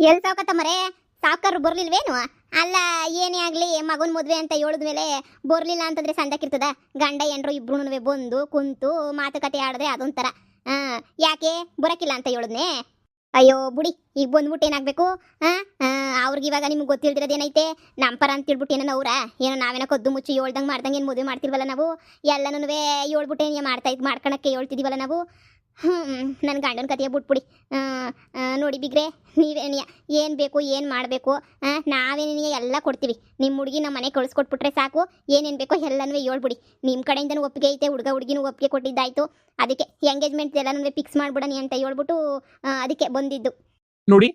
L ಸಾವ್ಕತ್ತಮ್ಮರೇ ಸಾವ್ಕಾರರು ಬರ್ಲಿಲ್ವೇನು? ಅಲ್ಲ ಏನೇ ಆಗ್ಲಿ ಮಗನ್ ಮದ್ವೆ ಅಂತ ಹೇಳಿದ್ಮೇಲೆ ಬರ್ಲಿಲ್ಲ ಅಂತಂದ್ರೆ ಸಂದಕ್ಕಿರ್ತದ. ಗಂಡ ಹೆಂಡ್ರು ಇಬ್ರು ಬಂದು ಕುಂತು ಮಾತುಕತೆ ಆಡಿದ್ರೆ ಅದೊಂಥರ. ಯಾಕೆ ಬರಕಿಲ್ಲ ಅಂತ ಹೇಳಿದ್ನೆ? ಅಯ್ಯೋ ಬುಡಿ, ಈಗ ಬಂದ್ಬಿಟ್ಟು ಏನಾಗಬೇಕು? ಅವ್ರಿಗೆ ಇವಾಗ ನಿಮ್ಗೆ ಗೊತ್ತಿಲ್ದಿರೋದೇನೈತೆ? ನಮ್ಮ ಪರ ಅಂತ ಹೇಳ್ಬಿಟ್ಟು ಏನೋ ಅವ್ರ ಏನೋ ನಾವೇನೋ ಕದ್ದು ಮುಚ್ಚಿ ಹೇಳ್ದಂಗೆ ಮಾಡ್ದಂಗೆ ಏನು ಮದುವೆ ಮಾಡ್ತಿಲ್ವಲ್ಲ ನಾವು. ಎಲ್ಲನೂ ಹೇಳ್ಬಿಟ್ಟು ಏನು ಮಾಡ್ಕೊಳಕ್ಕೆ ಹೇಳ್ತಿದೀವಲ್ಲ ನಾವು. ನನ್ನ ಗಂಡನ ಕತೆಯ ಬಿಟ್ಬಿಡಿ. ನೋಡಿ ಬಿಗ್ರೆ, ನೀವೇ ಏನು ಬೇಕು ಏನು ಮಾಡಬೇಕು ನಾವೇನೇ ಎಲ್ಲ ಕೊಡ್ತೀವಿ. ನಿಮ್ಮ ಹುಡುಗಿ ನಮ್ಮ ಮನೆ ಕಳಿಸ್ಕೊಟ್ಬಿಟ್ರೆ ಸಾಕು. ಏನೇನು ಬೇಕೋ ಎಲ್ಲನೂ ಹೇಳ್ಬಿಡಿ. ನಿಮ್ಮ ಕಡೆಯಿಂದನೂ ಒಪ್ಪಿಗೆ ಐತೆ, ಹುಡುಗಿನೂ ಒಪ್ಪಿಗೆ ಕೊಟ್ಟಿದ್ದಾಯಿತು. ಅದಕ್ಕೆ ಎಂಗೇಜ್ಮೆಂಟ್ ಎಲ್ಲನೂ ಫಿಕ್ಸ್ ಮಾಡ್ಬಿಡನಿ ಅಂತ ಹೇಳ್ಬಿಟ್ಟು ಅದಕ್ಕೆ ಬಂದಿದ್ದು. ನೋಡಿ,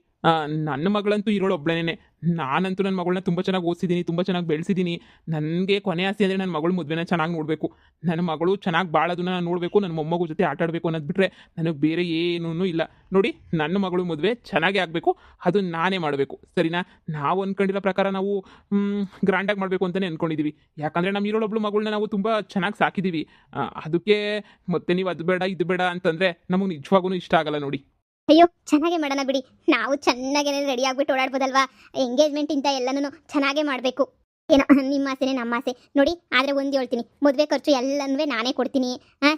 ನನ್ನ ಮಗಳಂತೂ ಇರೋಳು ಒಬ್ಳೇನೆ. ನಾನಂತೂ ನನ್ನ ಮಗಳನ್ನ ತುಂಬ ಚೆನ್ನಾಗಿ ಓದಿಸಿದ್ದೀನಿ, ತುಂಬ ಚೆನ್ನಾಗಿ ಬೆಳೆಸಿದ್ದೀನಿ. ನನಗೆ ಕೊನೆ ಆಸೆ ಅಂದರೆ ನನ್ನ ಮಗಳು ಮದುವೆನ ಚೆನ್ನಾಗಿ ನೋಡಬೇಕು. ನನ್ನ ಮಗಳು ಚೆನ್ನಾಗಿ ಬಾಳೋದನ್ನ ನಾನು ನೋಡಬೇಕು, ನನ್ನ ಮೊಮ್ಮಗು ಜೊತೆ ಆಟ ಆಡಬೇಕು ಅನ್ನೋದು ಬಿಟ್ಟರೆ ನನಗೆ ಬೇರೆ ಏನೂ ಇಲ್ಲ. ನೋಡಿ, ನನ್ನ ಮಗಳು ಮದುವೆ ಚೆನ್ನಾಗೇ ಆಗಬೇಕು, ಅದು ನಾನೇ ಮಾಡಬೇಕು. ಸರಿನಾ? ನಾವು ಅಂದ್ಕೊಂಡಿರೋ ಪ್ರಕಾರ ನಾವು ಗ್ರ್ಯಾಂಡಾಗಿ ಮಾಡಬೇಕು ಅಂತಲೇ ಅಂದ್ಕೊಂಡಿದ್ದೀವಿ. ಯಾಕಂದರೆ ನಮ್ಮ ಇರೋಳೊಬ್ಳು ಮಗಳನ್ನ ನಾವು ತುಂಬ ಚೆನ್ನಾಗಿ ಸಾಕಿದ್ದೀವಿ. ಅದಕ್ಕೆ ಮತ್ತೆ ನೀವು ಅದು ಬೇಡ ಇದು ಬೇಡ ಅಂತಂದರೆ ನಮಗೆ ನಿಜವಾಗೂ ಇಷ್ಟ ಆಗಲ್ಲ. ನೋಡಿ, ಅಯ್ಯೋ ಚೆನ್ನಾಗೇ ಮಾಡೋಣ ಬಿಡಿ. ನಾವು ಚೆನ್ನಾಗೇ ರೆಡಿ ಆಗ್ಬಿಟ್ಟು ಓಡಾಡ್ಬೋದಲ್ವಾ? ಎಂಗೇಜ್ಮೆಂಟ್ ಇಂತ ಎಲ್ಲನೂ ಚೆನ್ನಾಗೇ ಮಾಡಬೇಕು. ಏನೋ ನಿಮ್ಮ ಆಸೆನೇ ನಮ್ಮ ಆಸೆ. ನೋಡಿ, ಆದರೆ ಒಂದು ಹೇಳ್ತೀನಿ, ಮದುವೆ ಖರ್ಚು ಎಲ್ಲನೂ ನಾನೇ ಕೊಡ್ತೀನಿ.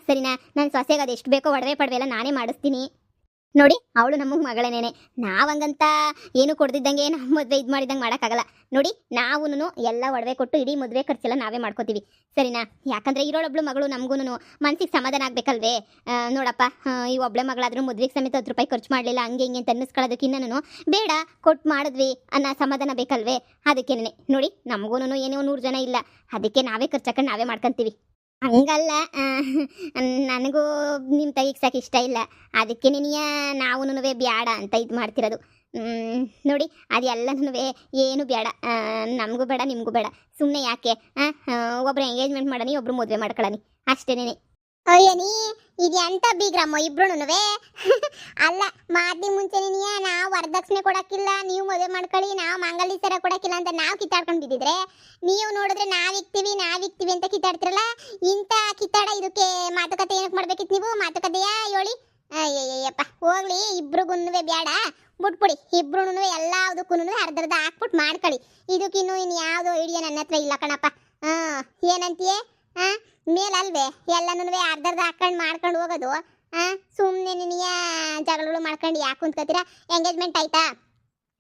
ಸರಿನಾ? ನನ್ನ ಸೊಸೆಗೆ ಅದು ಎಷ್ಟು ಬೇಕೋ ಒಡವೆ ಪಡವೆ ಎಲ್ಲ ನಾನೇ ಮಾಡಿಸ್ತೀನಿ. ನೋಡಿ, ಅವಳು ನಮಗೆ ಮಗಳೇನೇನೆ. ನಾವಂಗಂತ ಏನು ಕೊಡ್ದಿದ್ದಂಗೆ ನಮ್ಮ ಮದುವೆ ಇದು ಮಾಡಿದಂಗೆ ಮಾಡೋಕ್ಕಾಗಲ್ಲ. ನೋಡಿ, ನಾವೂ ಎಲ್ಲ ಒಡವೆ ಕೊಟ್ಟು ಇಡೀ ಮದುವೆ ಖರ್ಚೆಲ್ಲ ನಾವೇ ಮಾಡ್ಕೋತೀವಿ. ಸರಿನಾ? ಯಾಕಂದರೆ ಇರೋಳೊಬ್ಳು ಮಗಳು ನಮಗೂ ಮನ್ಸಿಗೆ ಸಮಾಧಾನ ಆಗಬೇಕಲ್ವೇ? ನೋಡಪ್ಪ, ಈ ಒಬ್ಳೆ ಮಗಳಾದ್ರೂ ಮದುವೆಗೆ ಸಮೇತ 10 ರೂಪಾಯಿ ಖರ್ಚು ಮಾಡಲಿಲ್ಲ ಹಂಗೆ ಹಿಂಗೆ ಅಂತ ಅನ್ನಿಸ್ಕೊಳ್ಳೋದಕ್ಕಿನ್ನೂ ಬೇಡ ಕೊಟ್ಟು ಮಾಡಿದ್ವಿ ಅನ್ನೋ ಸಮಾಧಾನ ಬೇಕಲ್ವೇ? ಅದಕ್ಕೇನೆ ನೋಡಿ, ನಮಗೂ ಏನೋ 100 ಜನ ಇಲ್ಲ, ಅದಕ್ಕೆ ನಾವೇ ಖರ್ಚಾಕೊಂಡು ನಾವೇ ಮಾಡ್ಕೊತೀವಿ. ಹಂಗಲ್ಲ, ನನಗೂ ನಿಮ್ಮ ತೆಗಿಸಕ್ಕೆ ಇಷ್ಟ ಇಲ್ಲ. ಅದಕ್ಕೆ ನಾವು ಬ್ಯಾಡ ಅಂತ ಇದು ಮಾಡ್ತಿರೋದು. ನೋಡಿ, ಅದೆಲ್ಲನೂ ಏನು ಬೇಡ, ನಮಗೂ ಬೇಡ ನಿಮಗೂ ಬೇಡ. ಸುಮ್ಮನೆ ಯಾಕೆ ಒಬ್ರು ಎಂಗೇಜ್ಮೆಂಟ್ ಮಾಡನಿ, ಒಬ್ರು ಮದುವೆ ಮಾಡ್ಕೊಳ್ಳಿ, ಅಷ್ಟೇನೆ. ಅಯ್ಯನಿ, ಇದು ಎಂತ ಬೀಗ್ರಮ್ಮ ಇಬ್ರುನುವೆ? ಅಲ್ಲ, ಮಾದಿ ಮುಂಚೆ ನಾವು ವರದಕ್ಷಿಣೆ ಕೊಡಕ್ಕಿಲ್ಲ, ನೀವು ಮದುವೆ ಮಾಡ್ಕೊಳ್ಳಿ, ನಾವು ಮಾಂಗಲ್ಯ ಸರ ಕೊಡಕ್ಕಿಲ್ಲ ಅಂತ ನಾವು ಕಿತ್ತಾಡ್ಕೊಂಡು ಬಿದ್ದಿದ್ರೆ, ನೀವು ನೋಡಿದ್ರೆ ನಾವಿಕ್ತೀವಿ ಅಂತ ಕಿತ್ತಾಡ್ತಿರಲ್ಲ. ಇಂಥ ಕಿತ್ತಾಡ ಇದಕ್ಕೆ ಮಾತುಕತೆ ಏನಕ್ಕೆ ಮಾಡ್ಬೇಕಿತ್ತು ನೀವು? ಮಾತುಕತೆಯ ಹೇಳಿ. ಅಯ್ಯಯ್ಯಪ್ಪ, ಹೋಗ್ಲಿ, ಇಬ್ರಿಗೂ ಬೇಡ, ಬಿಟ್ಬಿಡಿ. ಇಬ್ರುನು ಎಲ್ಲದಕ್ಕೂ ಅರ್ಧರ್ಧ ಹಾಕ್ಬಿಟ್ಟು ಮಾಡ್ಕೊಳ್ಳಿ. ಇದಕ್ಕಿನ್ನೂ ಇನ್ನು ಯಾವುದೋ ಐಡಿಯಾ ನನ್ನ ಹತ್ರ ಇಲ್ಲ ಕಣಪ್ಪ. ಏನಂತೀಯೇ? ಮೇಲಲ್ವೇ ಎಲ್ಲನೂ ಅರ್ಧರ್ಧ ಹಾಕೊಂಡು ಮಾಡ್ಕೊಂಡು ಹೋಗೋದು. ಸುಮ್ಮನೆ ನಿನಗೆ ಜಗಳಗಳು ಮಾಡ್ಕೊಂಡು ಯಾಕೆ ಕುಂತ್ಕೋತೀರಾ? ಎಂಗೇಜ್ಮೆಂಟ್ ಆಯ್ತಾ?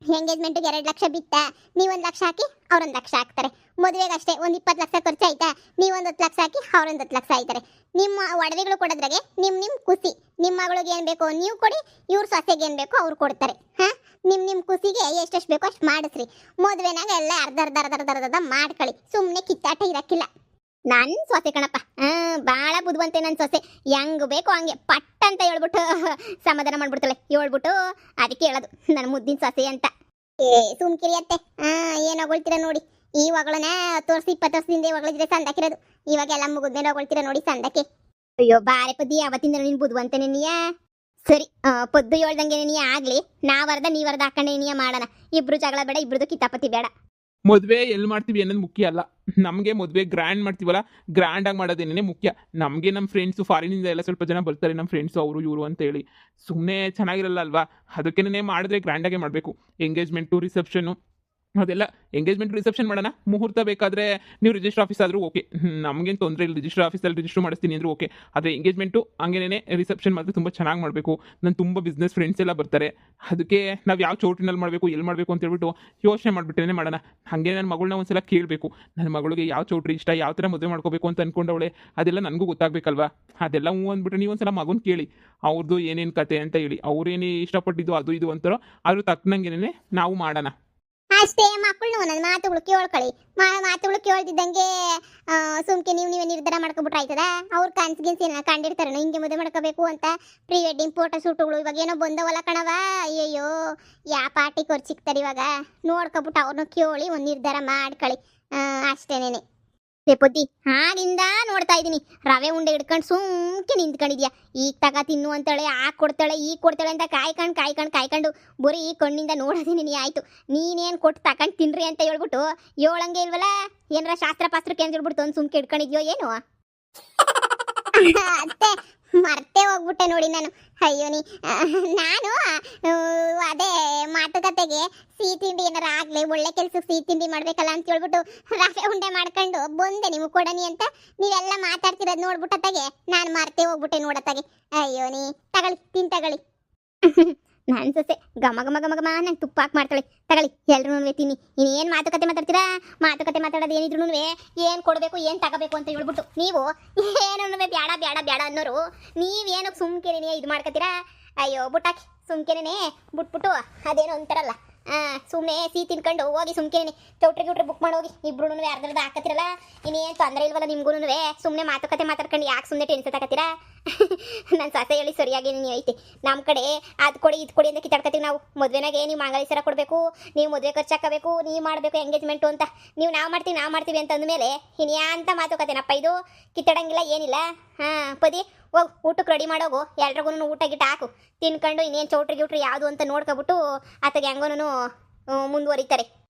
ಎಂಗೇಜ್ಮೆಂಟ್ಗೆ 2 ಲಕ್ಷ ಬಿತ್ತ, ನೀವೊಂದು ಲಕ್ಷ ಹಾಕಿ ಅವ್ರೊಂದು ಲಕ್ಷ ಹಾಕ್ತಾರೆ. ಮದುವೆಗೆ ಅಷ್ಟೇ ಒಂದು 20 ಲಕ್ಷ ಖರ್ಚು ಆಯ್ತಾ? ನೀವೊಂದು 10 ಲಕ್ಷ ಹಾಕಿ ಅವ್ರೊಂದು 10 ಲಕ್ಷ ಆಯ್ತಾರೆ. ನಿಮ್ಮ ಒಡವೆಗಳು ಕೊಡೋದ್ರಾಗೆ ನಿಮ್ಮ ಖುಷಿ. ನಿಮ್ಮ ಮಗಳಿಗೆ ಏನು ಬೇಕೋ ನೀವು ಕೊಡಿ, ಇವ್ರ ಸೊಸೆಗೆ ಏನು ಬೇಕೋ ಅವ್ರು ಕೊಡ್ತಾರೆ. ನಿಮ್ಮ ಖುಷಿಗೆ ಎಷ್ಟೆಷ್ಟು ಬೇಕೋ ಅಷ್ಟು ಮಾಡಿಸ್ರಿ. ಮದುವೆನಾಗ ಎಲ್ಲ ಅರ್ಧ ಮಾಡ್ಕೊಳ್ಳಿ. ಸುಮ್ಮನೆ ಕಿತ್ತಾಟ ಇರಕ್ಕಿಲ್ಲ. ನನ್ನ ಸೊಸೆ ಕಣಪ್ಪ, ಭಾಳ ಬುದ್ಧಿವಂತೆ ನನ್ನ ಸೊಸೆ. ಹೆಂಗೆ ಬೇಕೋ ಹಂಗೆ ಪಟ್ಟ ಅಂತ ಹೇಳ್ಬಿಟ್ಟು ಸಮಾಧಾನ ಮಾಡ್ಬಿಡ್ತಾಳೆ. ಹೇಳ್ಬಿಟ್ಟು ಅದಕ್ಕೆ ಹೇಳೋದು ನನ್ನ ಮುದ್ದಿನ ಸೊಸೆ ಅಂತ. ಸುಮ್ಕಿರಿ ಅತ್ತೆ, ಏನು ಹೊಗಳ್ತೀರ ನೋಡಿ. ಈ ಹೊಗಳನ್ನ 10 ವರ್ಷ 20 ವರ್ಷದಿಂದ ಹೊಗಳಿದ್ರೆ ಸಂದಕ್ಕಿರೋದು. ಇವಾಗ ಎಲ್ಲ ಮುಗಿದ್ಮೇಲೆ ಹೊಗಳ್ತೀರ ನೋಡಿ ಸಂದಕ್ಕೆ. ಅಯ್ಯೋ ಬಾರೆ ಪದ್ದಿ, ಅವತ್ತಿಂದ ನೀನು ಬುದ್ಧಿವಂತನೇ ನೀಯಾ. ಸರಿ, ಪದ್ದು ಹೇಳ್ದಂಗೆ ನೀ ಆಗ್ಲಿ, ನಾವರ್ಧ ನೀವರ್ಧ ಹಾಕೊಂಡೆ ಮಾಡೋಣ. ಇಬ್ರು ಜಗಳ ಬೇಡ, ಇಬ್ರದ್ದು ಕಿತಾಪತಿ ಬೇಡ. ಮದುವೆ ಎಲ್ಲಿ ಮಾಡ್ತೀವಿ ಅನ್ನೋದು ಮುಖ್ಯ ಅಲ್ಲ. ನಮಗೆ ಮದುವೆ ಗ್ರ್ಯಾಂಡ್ ಮಾಡ್ತೀವಲ್ಲ, ಗ್ರ್ಯಾಂಡಾಗಿ ಮಾಡೋದೇನೇ ಮುಖ್ಯ. ನಮಗೆ ನಮ್ಮ ಫ್ರೆಂಡ್ಸು ಫಾರಿನಿಂದ ಎಲ್ಲ ಸ್ವಲ್ಪ ಜನ ಬರ್ತಾರೆ, ನಮ್ಮ ಫ್ರೆಂಡ್ಸು ಅವರು ಇವರು ಅಂತೇಳಿ. ಸುಮ್ಮನೆ ಚೆನ್ನಾಗಿರಲ್ಲ ಅಲ್ವಾ? ಅದಕ್ಕೇನೆ ಮಾಡಿದ್ರೆ ಗ್ರ್ಯಾಂಡಾಗೆ ಮಾಡಬೇಕು. ಎಂಗೇಜ್ಮೆಂಟು, ರಿಸೆಪ್ಷನು ಅದೆಲ್ಲ. ಎಂಗೇಜ್ಮೆಂಟ್ ರಿಸೆಪ್ಷನ್ ಮಾಡೋಣ, ಮುಹೂರ್ತ ಬೇಕಾದರೆ ನೀವು ರಿಜಿಸ್ಟರ್ ಆಫೀಸ್ ಆದರೂ ಓಕೆ, ನಮಗೇನು ತೊಂದರೆ ಇಲ್ಲ. ರಿಜಿಸ್ಟರ್ ಆಫೀಸಲ್ಲಿ ರಿಜಿಸ್ಟರ್ ಮಾಡಿಸ್ತೀನಿ ಅಂದರೂ ಓಕೆ. ಆದರೆ ಎಂಗೇಜ್ಮೆಂಟು ಹಂಗೇನೆ, ರಿಸೆಪ್ಷನ್ ಮಾತ್ರ ತುಂಬ ಚೆನ್ನಾಗಿ ಮಾಡಬೇಕು. ನನ್ನ ತುಂಬ ಬಿಸ್ನೆಸ್ ಫ್ರೆಂಡ್ಸ್ ಎಲ್ಲ ಬರ್ತಾರೆ. ಅದಕ್ಕೆ ನಾವು ಯಾವ ಚೌಟ್ರಿನಲ್ಲಿ ಮಾಡಬೇಕು, ಎಲ್ಲಿ ಮಾಡಬೇಕು ಅಂತ ಹೇಳ್ಬಿಟ್ಟು ಯೋಚನೆ ಮಾಡಿಬಿಟ್ಟೇ ಮಾಡೋಣ. ಹಾಗೆ ನನ್ನ ಮಗಳನ್ನ ಒಂದ್ಸಲ ಕೇಳಬೇಕು, ನನ್ನ ಮಗಳಿಗೆ ಯಾವ ಚೌಟ್ರಿ ಇಷ್ಟ, ಯಾವ ಥರ ಮದುವೆ ಮಾಡ್ಕೋಬೇಕು ಅಂತ ಅಂದ್ಕೊಂಡವಳೆ. ಅದೆಲ್ಲ ನನಗೂ ಗೊತ್ತಾಗಬೇಕಲ್ವಾ? ಅದೆಲ್ಲ ಹ್ಞೂ ಅಂದ್ಬಿಟ್ರೆ ನೀವು ಒಂದ್ಸಲ ಮಗನ ಕೇಳಿ, ಅವ್ರದ್ದು ಏನೇನು ಕತೆ ಅಂತ ಹೇಳಿ. ಅವ್ರೇನೇ ಇಷ್ಟಪಟ್ಟಿದ್ದು ಅದು ಇದು ಅಂತಾರೋ ಅದ್ರ ತಕ್ಕನಂಗೆನೇ ನಾವು ಮಾಡೋಣ. ಅಷ್ಟೇ, ಮಕ್ಕಳು ನನ್ನ ಮಾತುಗಳು ಕೇಳ್ಕೊಳ್ಳಿ. ಮಾತುಗಳು ಕೇಳ್ತಿದ್ದಂಗೆ ಸುಮ್ಕೆ ನೀವೇ ನಿರ್ಧಾರ ಮಾಡ್ಕೊಬಿಟ್ರೆ ಆಯ್ತದ? ಅವ್ರ ಕನ್ಸಿಗಿನ್ಸಿ ಕಂಡಿರ್ತಾರ ಹಿಂಗೆ ಮದುವೆ ಮಾಡ್ಕೋಬೇಕು ಅಂತ. ಪ್ರೀ ವೆಡ್ಡಿಂಗ್ ಫೋಟೋ ಶೂಟುಗಳು ಇವಾಗ ಏನೋ ಬಂದವಲ್ಲ ಕಣವ. ಅಯ್ಯಯ್ಯೋ, ಯಾವ ಪಾರ್ಟಿ ಖರ್ಚು ಸಿಗ್ತಾರೆ ಇವಾಗ? ನೋಡ್ಕೊಬಿಟ್ಟು ಅವ್ರನ್ನ ಕೇಳಿ ಒಂದು ನಿರ್ಧಾರ ಮಾಡ್ಕೊಳ್ಳಿ. ಅಷ್ಟೇನೇನೆ. ಪೊದ್ದಿ, ಆಗಿಂದ ನೋಡ್ತಾ ಇದ್ದೀನಿ, ರವೆ ಉಂಡೆ ಹಿಡ್ಕೊಂಡು ಸುಮ್ಕೆ ನಿಂತ್ಕೊಂಡಿದ್ಯಾ. ಈಗ ತಗ ತಿನ್ನು ಅಂತೇಳಿ ಕೊಡ್ತಾಳೆ, ಈಗ ಕೊಡ್ತಾಳೆ ಅಂತ ಕಾಯ್ಕೊಂಡು ಬರೀ ಈ ಕಣ್ಣಿಂದ ನೋಡೋದೇ ನೀನು ಆಯ್ತು. ನೀನೇನು ಕೊಟ್ಟು ತಗೊಂಡು ತಿನ್ರಿ ಅಂತ ಹೇಳ್ಬಿಟ್ಟು ಹೇಳಂಗೆ ಇಲ್ವಲ್ಲ? ಏನಾರ ಶಾಸ್ತ್ರ ಪಾಸ್ತ್ರಕ್ಕೆ ಅಂತ ಹೇಳ್ಬಿಟ್ಟು ಒಂದು ಸುಮ್ಕೆ ಹಿಡ್ಕೊಂಡಿದ್ಯೋ ಏನು? ಅತ್ತೆ, ಮರ್ತೇ ಹೋಗ್ಬಿಟ್ಟೆ. ಹೋಗ್ಬಿಟ್ಟೆ ನೋಡಿ ನಾನು. ಅಯ್ಯೋ ನಾನು ಅದೇ ಮಾತುಕತೆಗೆ ಸಿಹಿ ತಿಂಡಿ ಏನಾರ ಆಗ್ಲಿ, ಒಳ್ಳೆ ಕೆಲ್ಸಕ್ಕೆ ಸಿಹಿ ತಿಂಡಿ ಮಾಡ್ಬೇಕಲ್ಲ ಅಂತ ಹೇಳ್ಬಿಟ್ಟು ರವೆ ಉಂಡೆ ಮಾಡ್ಕೊಂಡು ಬಂದೆ ನಿಮಗೆ ಕೊಡನಿ ಅಂತ. ನೀವೆಲ್ಲ ಮಾತಾಡ್ತಿರೋದು ನೋಡ್ಬಿಟ್ಟತ್ತಾಗೆ ನಾನು ಮರ್ತೇ ಹೋಗ್ಬಿಟ್ಟೆ ನೋಡತ್ತಾಗೆ. ಅಯ್ಯೋ ತಗೊಳ್ಳಿ ತಗೊಳ್ಳಿ. ನನ್ನ ಸೊಸೆ ಘಮ ಘಮ ಘಮ ಘಮ ನಂಗೆ ತುಪ್ಪ ಹಾಕಿ ಮಾಡ್ತಾಳೆ. ತಗೊಳ್ಳಿ ಎಲ್ರೂ ತಿನ್ನಿ. ಇನ್ನೇನು ಮಾತುಕತೆ ಮಾತಾಡ್ತೀರಾ? ಮಾತುಕತೆ ಮಾತಾಡೋದು ಏನಿದ್ರು ಏನು ಕೊಡಬೇಕು ಏನು ತಗೋಬೇಕು ಅಂತ ಹೇಳ್ಬಿಟ್ಟು ನೀವು ಏನು ಬೇಡ ಬೇಡ ಬೇಡ ಅನ್ನೋರು ನೀವೇನಕ್ಕೆ ಸುಮ್ಕೆನೇ ಇದು ಮಾಡ್ಕೊತೀರಾ? ಅಯ್ಯೋ ಬುಟ್ಟಾಕಿ ಸುಮ್ಕೆನೇ ಬಿಟ್ಬಿಟ್ಟು ಅದೇನೋ ಅಂತಾರಲ್ಲ, ಸುಮ್ಮನೆ ಸಿಹಿ ತಿನ್ಕೊಂಡು ಹೋಗಿ ಸುಮ್ಕೆನೆ ಚೌಟ್ರಿ ಬುಕ್ ಮಾಡಿ ಹೋಗಿ. ಇಬ್ರು ಅರ್ಧರ್ಧ ಹಾಕತ್ತಿರಲ್ಲ, ಇನ್ನೇನು ತೊಂದರೆ ಇಲ್ವಲ್ಲ ನಿಮ್ಗೂ. ಸುಮ್ಮನೆ ಮಾತುಕತೆ ಮಾತಾಡ್ಕೊಂಡು ಯಾಕೆ ಸುಮ್ಮನೆ ಟೆನ್ಷನ್ ತಗೋತೀರಾ? ನನ್ನ ಸೊಸೆ ಹೇಳಿ ಸರಿಯಾಗಿ ನೀವು ಐತೆ. ನಮ್ಮ ಕಡೆ ಅದು ಕೊಡಿ ಇದು ಕೊಡಿ ಅಂತ ಕಿತ್ತಾಡ್ಕೊತೀವಿ ನಾವು. ಮದುವೆನಾಗೆ ನೀವು ಮಾಂಗಲ್ಯ ಸರ ಕೊಡಬೇಕು, ನೀವು ಮದುವೆ ಖರ್ಚು ಹಾಕಬೇಕು, ನೀವು ಮಾಡಬೇಕು ಎಂಗೇಜ್ಮೆಂಟು ಅಂತ. ನೀವು ನಾವು ಮಾಡ್ತೀವಿ ಅಂತ ಅಂದಮೇಲೆ ಇನ್ಯಾಂತ ಮಾತುಕತೆನಪ್ಪ ಇದು? ಕಿತ್ತಾಡಂಗಿಲ್ಲ ಏನಿಲ್ಲ. ಪದಿ ಹೋಗಿ ಊಟಕ್ಕೆ ರೆಡಿ ಮಾಡೋಗು. ಎಲ್ರಿಗೂ ಊಟ ಗಿಟ್ಟ ಹಾಕು, ತಿನ್ಕೊಂಡು ಇನ್ನೇನು ಚೌಟ್ರಿ ಯಾವುದು ಅಂತ ನೋಡ್ಕೊಬಿಟ್ಟು ಆತಗೆ ಹೆಂಗೋನು ಮುಂದುವರಿತಾರೆ.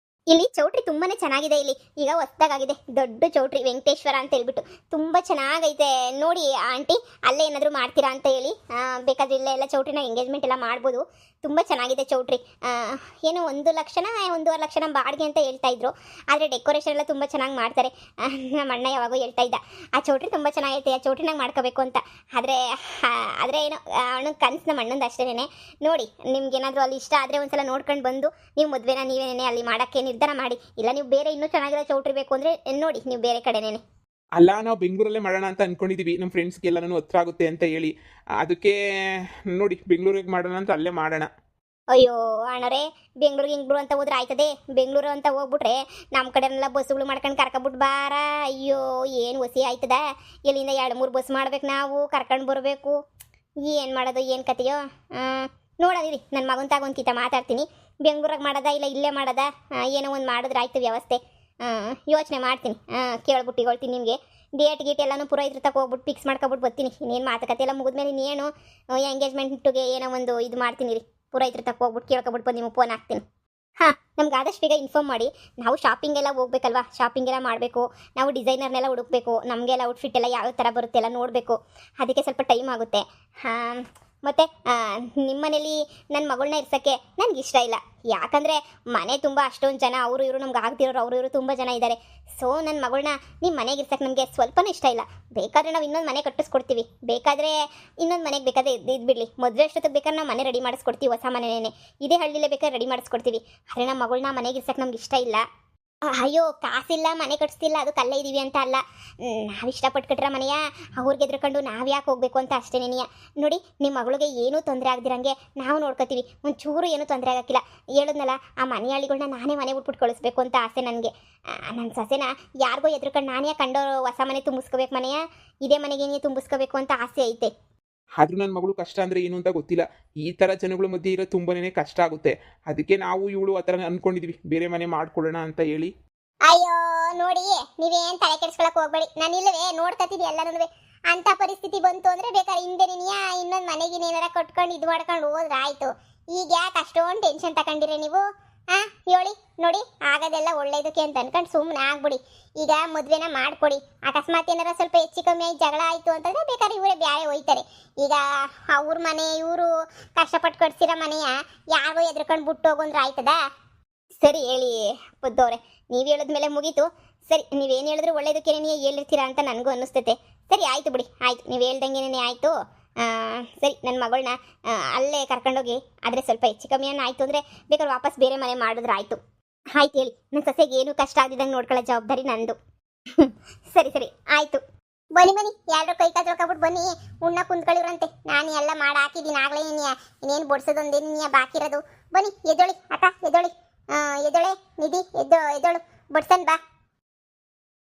ಇಲ್ಲಿ ಚೌಟ್ರಿ ತುಂಬಾನೇ ಚೆನ್ನಾಗಿದೆ. ಇಲ್ಲಿ ಈಗ ಹೊಸದಾಗಿದೆ ದೊಡ್ಡ ಚೌಟ್ರಿ, ವೆಂಕಟೇಶ್ವರ ಅಂತ ಹೇಳ್ಬಿಟ್ಟು ತುಂಬಾ ಚೆನ್ನಾಗೈತೆ ನೋಡಿ ಆಂಟಿ. ಅಲ್ಲೇ ಏನಾದರೂ ಮಾಡ್ತೀರಾ ಅಂತ ಹೇಳಿ, ಬೇಕಾದ್ರೆ ಇಲ್ಲೇ ಎಲ್ಲ ಚೌಟ್ರಿನ ಎಂಗೇಜ್ಮೆಂಟ್ ಎಲ್ಲ ಮಾಡ್ಬೋದು. ತುಂಬ ಚೆನ್ನಾಗಿದೆ ಚೌಟ್ರಿ. ಏನು 1 ಲಕ್ಷನ 1.5 ಲಕ್ಷನ ಬಾಡಿಗೆ ಅಂತ ಹೇಳ್ತಾ ಇದ್ರು. ಆದರೆ ಡೆಕೋರೇಷನ್ ಎಲ್ಲ ತುಂಬ ಚೆನ್ನಾಗಿ ಮಾಡ್ತಾರೆ. ನಮ್ಮ ಅಣ್ಣ ಯಾವಾಗೂ ಹೇಳ್ತಾ ಇದ್ದ ಆ ಚೌಟ್ರಿ ತುಂಬ ಚೆನ್ನಾಗೈತೆ, ಆ ಚೌಟ್ರಿನಾಗ ಮಾಡ್ಕೋಬೇಕು ಅಂತ. ಆದರೆ ಏನೋ ಅಣ್ಣನ ಕನಸು, ನಮ್ಮ ಅಣ್ಣಂದು ಅಷ್ಟೇನೆ. ನೋಡಿ ನಿಮ್ಗೇನಾದರೂ ಅಲ್ಲಿ ಇಷ್ಟ ಆದರೆ ಒಂದ್ಸಲ ನೋಡ್ಕೊಂಡು ಬಂದು ನೀವು ಮದುವೆನ ನೀವೇನೇ ಅಲ್ಲಿ ಮಾಡೋಕ್ಕೆ ನಿರ್ಧಾರ ಮಾಡಿ. ಇಲ್ಲ ನೀವು ಬೇರೆ ಇನ್ನೂ ಚೆನ್ನಾಗಿರೋ ಚೌಟ್ರಿ ಬೇಕು ಅಂದರೆ ನೋಡಿ ನೀವು ಬೇರೆ ಕಡೆನೇ. ಅಲ್ಲ, ನಾವು ಬೆಂಗಳೂರಲ್ಲೇ ಮಾಡೋಣ ಅಂತ ಅಂದ್ಕೊಂಡಿದ್ದೀವಿ. ನಮ್ಮ ಫ್ರೆಂಡ್ಸ್ಗೆಲ್ಲನೂ ಹತ್ರ ಆಗುತ್ತೆ ಅಂತ ಹೇಳಿ, ಅದಕ್ಕೆ ನೋಡಿ ಬೆಂಗಳೂರಿಗೆ ಮಾಡೋಣ ಅಂತ ಅಲ್ಲೇ ಮಾಡೋಣ. ಅಯ್ಯೋ ಅಣ್ಣರೇ, ಬೆಂಗಳೂರಿಗೆ ಅಂತ ಹೋದ್ರೆ ಆಯ್ತದೆ? ಬೆಂಗಳೂರು ಅಂತ ಹೋಗ್ಬಿಟ್ರೆ ನಮ್ಮ ಕಡೆನೆಲ್ಲ ಬಸ್ಸುಗಳು ಮಾಡ್ಕೊಂಡು ಕರ್ಕೊಬಿಟ್ಟು ಬಾರ. ಅಯ್ಯೋ ಏನು ಹೊಸಿ ಆಯ್ತದ? ಇಲ್ಲಿಂದ 2-3 ಬಸ್ ಮಾಡ್ಬೇಕು ನಾವು, ಕರ್ಕೊಂಡು ಬರಬೇಕು. ಏನು ಮಾಡೋದು ಏನು ಕತೆಯೋ? ನೋಡೋದಿರಿ, ನನ್ನ ಮಗನ ತಾಗ ಒಂದು ಕಿತ ಮಾತಾಡ್ತೀನಿ. ಬೆಂಗಳೂರಾಗ ಮಾಡೋದಾ ಇಲ್ಲ ಇಲ್ಲೇ ಮಾಡೋದಾ? ಏನೋ ಒಂದು ಮಾಡಿದ್ರೆ ಆಯ್ತು ವ್ಯವಸ್ಥೆ. ಯೋಚನೆ ಮಾಡ್ತೀನಿ, ಕೇಳ್ಬಿಟ್ಟು ಹೇಳ್ತೀನಿ ನಿಮಗೆ. ಡೇಟ್ ಗೀಟ್ ಎಲ್ಲನೂ ಪುರೋಹಿತ್ರ ತಗೋ ಹೋಗ್ಬಿಟ್ಟು ಫಿಕ್ಸ್ ಮಾಡ್ಕೊಬಿಟ್ಟು ಬರ್ತೀನಿ. ಇನ್ನೇನು ಮಾತುಕತೆ ಎಲ್ಲ ಮುಗಿದ್ಮೇಲೆ ಇನ್ನೇನು ಎಂಗೇಜ್ಮೆಂಟ್ಗೆ ಏನೋ ಒಂದು ಇದು ಮಾಡ್ತೀನಿ ರೀ. ಪುರೋಹಿತ್ರ ತಗೋ ಹೋಗ್ಬಿಟ್ಟು ಕೇಳ್ಕೊಬಿಟ್ಟು ಬಂದು ನಿಮಗೆ ಫೋನ್ ಹಾಕ್ತೀನಿ. ನಮ್ಗೆ ಆದಷ್ಟು ಬೇಗ ಇನ್ಫಾರ್ಮ್ ಮಾಡಿ. ನಾವು ಶಾಪಿಂಗ್ ಎಲ್ಲ ಹೋಗ್ಬೇಕಲ್ವಾ, ಶಾಪಿಂಗ್ ಎಲ್ಲ ಮಾಡಬೇಕು. ನಾವು ಡಿಸೈನರ್ನೆಲ್ಲ ಹುಡುಕ್ಬೇಕು. ನಮಗೆಲ್ಲ ಔಟ್ಫಿಟ್ ಎಲ್ಲ ಯಾವ ಥರ ಬರುತ್ತೆ ಎಲ್ಲ ನೋಡಬೇಕು. ಅದಕ್ಕೆ ಸ್ವಲ್ಪ ಟೈಮ್ ಆಗುತ್ತೆ. ಮತ್ತು ನಿಮ್ಮ ಮನೇಲಿ ನನ್ನ ಮಗಳನ್ನ ಇರ್ಸೋಕ್ಕೆ ನನಗೆ ಇಷ್ಟ ಇಲ್ಲ. ಯಾಕಂದರೆ ಮನೆ ತುಂಬ ಅಷ್ಟೊಂದು ಜನ, ಅವರು ಇವರು ನಮ್ಗೆ ಆಗ್ತಿರೋರು ಅವರು ಇವರು ತುಂಬ ಜನ ಇದ್ದಾರೆ. ಸೊ ನನ್ನ ಮಗಳನ್ನ ನಿಮ್ಮ ಮನೆಗೆ ಇರ್ಸಕ್ಕೆ ನಮಗೆ ಸ್ವಲ್ಪನೂ ಇಷ್ಟ ಇಲ್ಲ. ಬೇಕಾದರೆ ನಾವು ಇನ್ನೊಂದು ಮನೆ ಕಟ್ಟಿಸ್ಕೊಡ್ತೀವಿ, ಬೇಕಾದರೆ ಇನ್ನೊಂದು ಮನೆಗೆ ಬೇಕಾದ್ರೆ ಇದು ಬಿಡಲಿ. ಮದುವೆ ಅಷ್ಟೊತ್ತಿಗೆ ಬೇಕಾದ್ರೆ ನಾವು ಮನೆ ರೆಡಿ ಮಾಡಿಸ್ಕೊಡ್ತೀವಿ, ಹೊಸ ಮನೆಯೇ ಇದೇ ಹಳ್ಳಿಲೇ ಬೇಕಾದ್ರೆ ರೆಡಿ ಮಾಡಿಸ್ಕೊಡ್ತೀವಿ. ಆದರೆ ನಮ್ಮ ಮಗಳನ್ನ ಮನೆಗೆ ಇರ್ಸಕ್ಕೆ ನಮ್ಗೆ ಇಷ್ಟ ಇಲ್ಲ. ಅಯ್ಯೋ ಕಾಸಿಲ್ಲ, ಮನೆ ಕಟ್ಸ್ತಿಲ್ಲ, ಅದು ಕಲ್ಲೇ ಇದ್ದೀವಿ ಅಂತ ಅಲ್ಲ. ನಾವು ಇಷ್ಟಪಟ್ಟು ಕಟ್ಟಿರೋ ಮನೆಯ ಅವ್ರಿಗೆ ಎದ್ರಕೊಂಡು ನಾವು ಯಾಕೆ ಹೋಗ್ಬೇಕು ಅಂತ ಅಷ್ಟೇ ನೆನೆಯ. ನೋಡಿ ನಿಮ್ಮ ಮಗಳಿಗೆ ಏನೂ ತೊಂದರೆ ಆಗದಿರಂಗೆ ನಾವು ನೋಡ್ಕೋತೀವಿ. ಒಂಚೂರು ಏನೂ ತೊಂದರೆ ಆಗೋಕ್ಕಿಲ್ಲ. ಹೇಳಿದ್ನಲ್ಲ, ಆ ಮನೆಯಾಳಿಗಳನ್ನ ನಾನೇ ಮನೆ ಬಿಟ್ಬಿಟ್ಟು ಕಳಿಸ್ಬೇಕು ಅಂತ ಆಸೆ ನನಗೆ. ನನ್ನ ಸೊಸೆನ ಯಾರಿಗೋ ಎದ್ರಕೊಂಡು ನಾನೇ ಕಂಡೋ ಹೊಸ ಮನೆ ತುಂಬಿಸ್ಕೋಬೇಕು, ಮನೆಯ ಇದೇ ಮನೆಗೇನೇ ತುಂಬಿಸ್ಕೋಬೇಕು ಅಂತ ಆಸೆ ಐತೆ. ಆದರೂ ನನ್ನ ಮಗಳು ಕಷ್ಟ ಅಂದರೆ ಏನು ಅಂತ ಗೊತ್ತಿಲ್ಲ. ಈ ಥರ ಜನಗಳ ಮಧ್ಯೆ ಇರೋ ತುಂಬನೇ ಕಷ್ಟ ಆಗುತ್ತೆ. ಅದಕ್ಕೆ ನಾವು ಇವಳು ಆ ಥರ ಅಂದ್ಕೊಂಡಿದ್ವಿ, ಬೇರೆ ಮನೆ ಮಾಡ್ಕೊಡೋಣ ಅಂತ ಹೇಳಿ. ಅಯ್ಯೋ ನೋಡಿ, ನೀವೇನು ತಲೆ ಕೆಡಿಸ್ಕೊಳಕ್ ಹೋಗ್ಬೇಡಿ. ನಾನು ಇಲ್ಲವೇ ನೋಡ್ಕೊತೀನಿ ಎಲ್ಲನೂ. ಅಂತ ಪರಿಸ್ಥಿತಿ ಬಂತು ಅಂದರೆ ಬೇಕಾದ್ರೆ ಹಿಂದೆ ನೀನು ಇನ್ನೊಂದು ಮನೆಗೆ ಏನಾರ ಕಟ್ಕೊಂಡು ಇದು ಮಾಡ್ಕೊಂಡು ಹೋದ್ರೆ ಆಯಿತು. ಈಗ ಯಾಕೆ ಅಷ್ಟೊಂದು ಟೆನ್ಷನ್ ತಗೊಂಡಿರಿ ನೀವು? ಹೇಳಿ ನೋಡಿ, ಆಗೋದೆಲ್ಲ ಒಳ್ಳೇದಕ್ಕೆ ಅಂತ ಅನ್ಕೊಂಡು ಸುಮ್ಮನೆ ಆಗ್ಬಿಡಿ. ಈಗ ಮದುವೆನ ಮಾಡಿಕೊಡಿ. ಅಕಸ್ಮಾತ್ ಏನಾರ ಸ್ವಲ್ಪ ಹೆಚ್ಚು ಕಮ್ಮಿ ಆಗಿ ಜಗಳ ಆಯಿತು ಅಂತಂದರೆ ಬೇಕಾದ್ರೆ ಇವರೇ ಬ್ಯಾರೆ ಹೋಯ್ತಾರೆ. ಈಗ ಅವ್ರ ಮನೆ ಇವರು ಕಷ್ಟಪಟ್ಟು ಕಟ್ಸಿರೋ ಮನೆಯ ಯಾರಿಗೂ ಎದ್ರಕೊಂಡು ಬಿಟ್ಟು ಹೋಗೋಂದ್ರೆ ಆಯ್ತದ? ಸರಿ ಹೇಳಿ ಬುದ್ದವ್ರೆ, ನೀವು ಹೇಳಿದ್ಮೇಲೆ ಮುಗೀತು. ಸರಿ, ನೀವೇನು ಹೇಳಿದ್ರು ಒಳ್ಳೇದಕ್ಕೇನೆ ನೀವು ಹೇಳಿರ್ತೀರಾ ಅಂತ ನನಗೂ ಅನ್ನಿಸ್ತೈತೆ. ಸರಿ ಆಯಿತು ಬಿಡಿ, ಆಯಿತು ನೀವು ಹೇಳ್ದಂಗೆನೇ ಆಯಿತು. ಸರಿ, ನನ್ನ ಮಗಳನ್ನ ಅಲ್ಲೇ ಕರ್ಕೊಂಡೋಗಿ. ಆದರೆ ಸ್ವಲ್ಪ ಹೆಚ್ಚು ಕಮ್ಮಿ ಆಯಿತು ಅಂದರೆ ಬೇಕಾದ್ರೆ ವಾಪಸ್ ಬೇರೆ ಮನೆ ಮಾಡಿದ್ರೆ ಆಯಿತು. ಆಯ್ತು ಹೇಳಿ, ನನ್ನ ಸೊಸೆಗೆ ಏನು ಕಷ್ಟ ಆಗದಿದ್ದಂಗೆ ನೋಡ್ಕೊಳ್ಳೋ ಜವಾಬ್ದಾರಿ ನಂದು. ಸರಿ ಸರಿ ಆಯಿತು. ಬನ್ನಿ ಎಲ್ಲರೂ ಕೈ ಕಾಲು ತೊಳ್ಕೊಬಿಟ್ಟು ಬನ್ನಿ, ಉಣ್ಣ ಕುಂತ್ಕೊಳ್ಳಿವ್ರಂತೆ. ನಾನು ಎಲ್ಲ ಮಾಡಿ ಹಾಕಿದ್ದೀನಿ ಆಗಲೇ. ಇನ್ನೇನು ಬಡ್ಸೋದೊಂದೇನು ಬಾಕಿ ಇರೋದು. ಬನ್ನಿ ಎದ್ದೊಳಿ ಅಕ್ಕ, ಎದ್ದೊಳಿ ಎದ್ದೊಳೆ ನಿಧಿ, ಎದ್ದೋಳು ಬಡ್ಸನ್ ಬಾ.